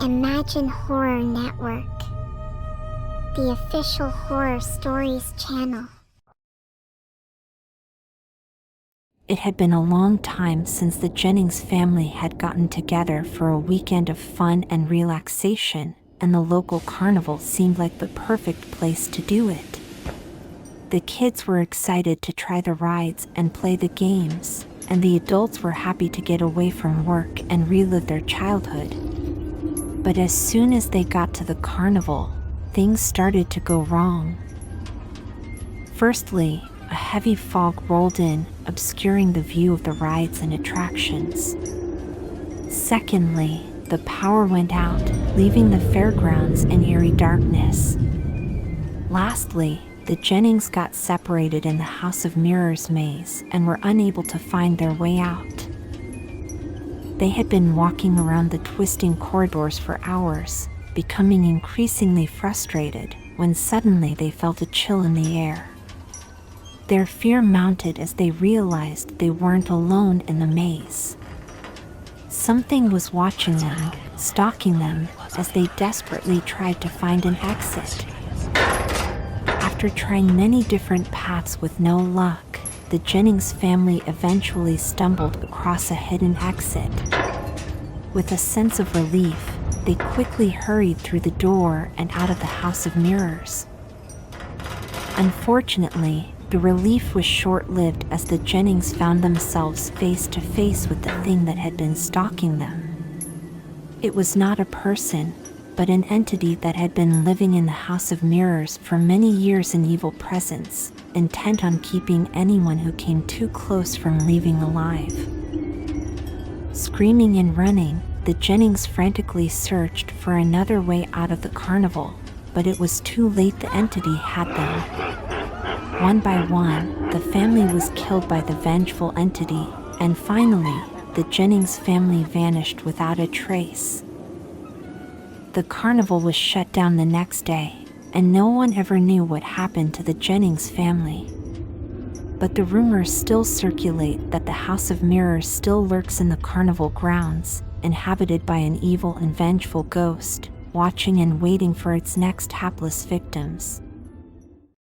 Imagine Horror Network, the official horror stories channel. It had been a long time since the Jennings family had gotten together for a weekend of fun and relaxation, and the local carnival seemed like the perfect place to do it. The kids were excited to try the rides and play the games, and the adults were happy to get away from work and relive their childhood. But as soon as they got to the carnival, things started to go wrong. Firstly, a heavy fog rolled in, obscuring the view of the rides and attractions. Secondly, the power went out, leaving the fairgrounds in eerie darkness. Lastly, the Jennings got separated in the House of Mirrors maze and were unable to find their way out. They had been walking around the twisting corridors for hours, becoming increasingly frustrated when suddenly they felt a chill in the air. Their fear mounted as they realized they weren't alone in the maze. Something was watching them, stalking them, as they desperately tried to find an exit. After trying many different paths with no luck, the Jennings family eventually stumbled across a hidden exit. With a sense of relief, they quickly hurried through the door and out of the House of Mirrors. Unfortunately, the relief was short-lived as the Jennings found themselves face to face with the thing that had been stalking them. It was not a person, but an entity that had been living in the House of Mirrors for many years in evil presence, intent on keeping anyone who came too close from leaving alive. Screaming and running, the Jennings frantically searched for another way out of the carnival, but it was too late. The entity had them. One by one, the family was killed by the vengeful entity, and finally, the Jennings family vanished without a trace. The carnival was shut down the next day, and no one ever knew what happened to the Jennings family. But the rumors still circulate that the House of Mirrors still lurks in the carnival grounds, inhabited by an evil and vengeful ghost, watching and waiting for its next hapless victims.